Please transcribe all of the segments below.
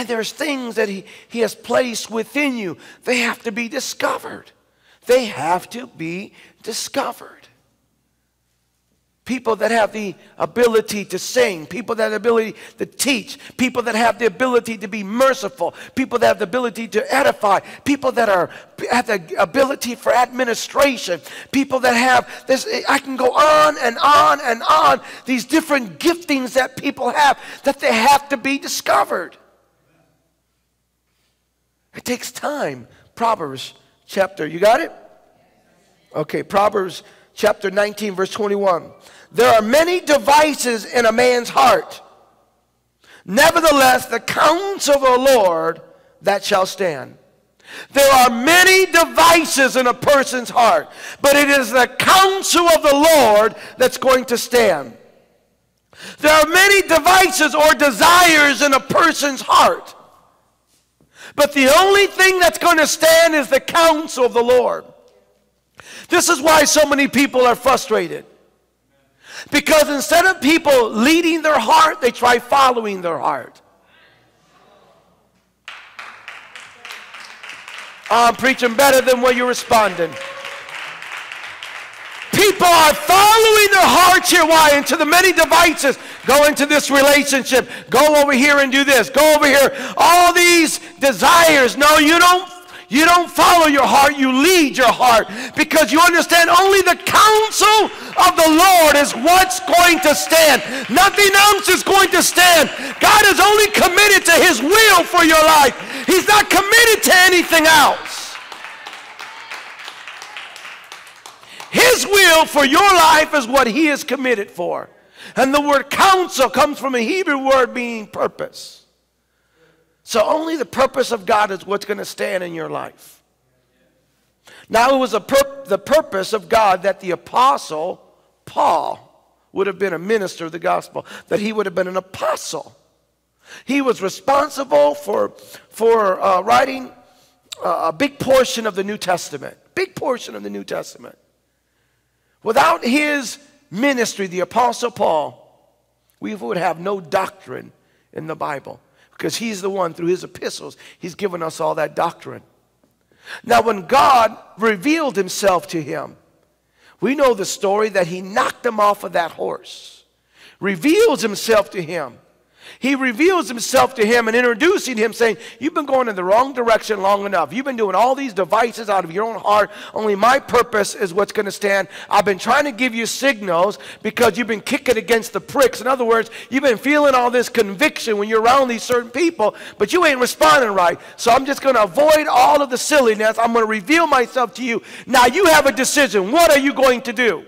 And there's things that he has placed within you. They have to be discovered. They have to be discovered. People that have the ability to sing, people that have the ability to teach, people that have the ability to be merciful, people that have the ability to edify, people that have the ability for administration, people that have this. I can go on and on and on. These different giftings that people have, that they have to be discovered. It takes time. Proverbs chapter, you got it? Okay, Proverbs chapter 19, verse 21. There are many devices in a man's heart. Nevertheless, the counsel of the Lord, that shall stand. There are many devices in a person's heart, but it is the counsel of the Lord that's going to stand. There are many devices or desires in a person's heart, but the only thing that's going to stand is the counsel of the Lord. This is why so many people are frustrated. Because instead of people leading their heart, they try following their heart. I'm preaching better than what you're responding. People are following their hearts here. Why? Into the many devices. Go into this relationship. Go over here and do this. Go over here. All these desires. No, you don't follow your heart, you lead your heart, because you understand only the counsel of the Lord is what's going to stand. Nothing else is going to stand. God is only committed to His will for your life. He's not committed to anything else. His will for your life is what He is committed for. And the word counsel comes from a Hebrew word meaning purpose. So only the purpose of God is what's going to stand in your life. Now it was the purpose of God that the apostle Paul would have been a minister of the gospel, that he would have been an apostle. He was responsible for writing a big portion of the New Testament. Big portion of the New Testament. Without his ministry, the apostle Paul, we would have no doctrine in the Bible. Because he's the one, through his epistles, he's given us all that doctrine. Now, when God revealed himself to him, we know the story that he knocked him off of that horse. Reveals himself to him. He reveals himself to him and introducing him, saying, you've been going in the wrong direction long enough. You've been doing all these devices out of your own heart. Only my purpose is what's going to stand. I've been trying to give you signals because you've been kicking against the pricks. In other words, you've been feeling all this conviction when you're around these certain people, but you ain't responding right. So I'm just going to avoid all of the silliness. I'm going to reveal myself to you. Now you have a decision. What are you going to do?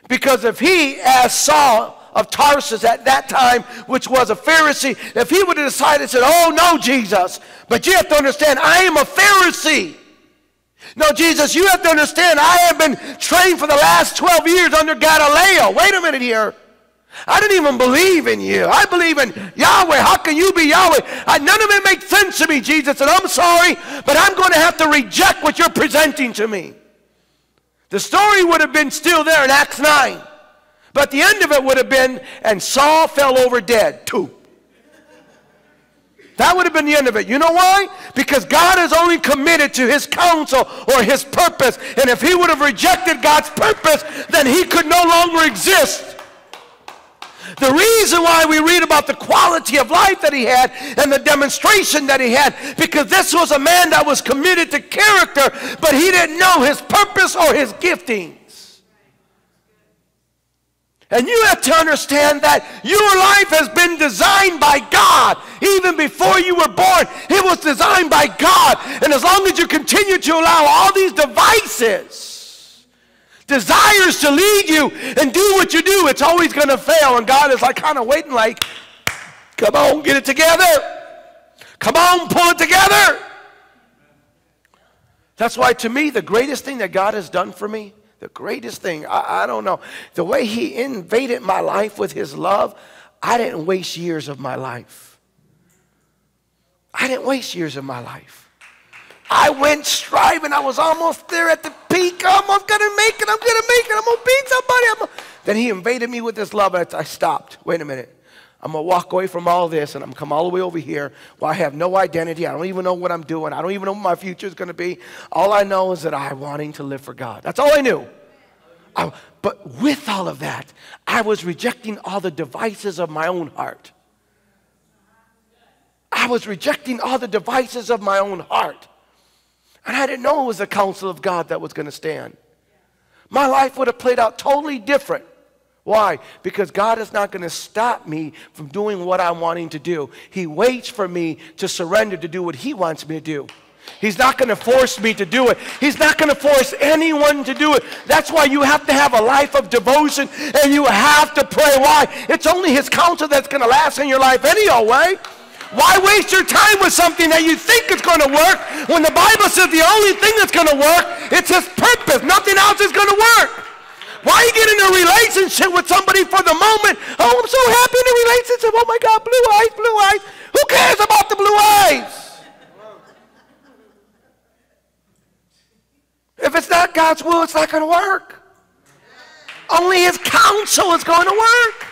Because if he, as Saul of Tarsus at that time, which was a Pharisee, if he would have decided and said, oh no, Jesus, but you have to understand, I am a Pharisee. No, Jesus, you have to understand, I have been trained for the last 12 years under Galileo. Wait a minute here. I didn't even believe in you. I believe in Yahweh. How can you be Yahweh? None of it makes sense to me, Jesus, and I'm sorry, but I'm going to have to reject what you're presenting to me. The story would have been still there in Acts 9. But the end of it would have been, and Saul fell over dead, too. That would have been the end of it. You know why? Because God is only committed to his counsel or his purpose. And if he would have rejected God's purpose, then he could no longer exist. The reason why we read about the quality of life that he had and the demonstration that he had, because this was a man that was committed to character, but he didn't know his purpose or his giftings. And you have to understand that your life has been designed by God. Even before you were born, it was designed by God. And as long as you continue to allow all these devices, desires to lead you and do what you do, it's always going to fail. And God is like kind of waiting like, come on, get it together. Come on, pull it together. That's why to me, the greatest thing that God has done for me, the greatest thing, I don't know, the way he invaded my life with his love, I didn't waste years of my life. I didn't waste years of my life. I went striving. I was almost there at the peak. I'm going to make it. I'm going to make it. I'm going to beat somebody. Then he invaded me with his love, and I stopped. Wait a minute. I'm going to walk away from all this and I'm going to come all the way over here where I have no identity. I don't even know what I'm doing. I don't even know what my future is going to be. All I know is that I'm wanting to live for God. That's all I knew. But with all of that, I was rejecting all the devices of my own heart. I was rejecting all the devices of my own heart. And I didn't know it was the counsel of God that was going to stand. My life would have played out totally different. Why? Because God is not going to stop me from doing what I'm wanting to do. He waits for me to surrender to do what He wants me to do. He's not going to force me to do it. He's not going to force anyone to do it. That's why you have to have a life of devotion and you have to pray. Why? It's only His counsel that's going to last in your life any old way. Why waste your time with something that you think is going to work when the Bible says the only thing that's going to work, it's His purpose. Nothing else is going to work. Why you get in a relationship with somebody for the moment? Oh, I'm so happy in a relationship. Oh my God, blue eyes, blue eyes. Who cares about the blue eyes? If it's not God's will, it's not going to work. Only His counsel is going to work.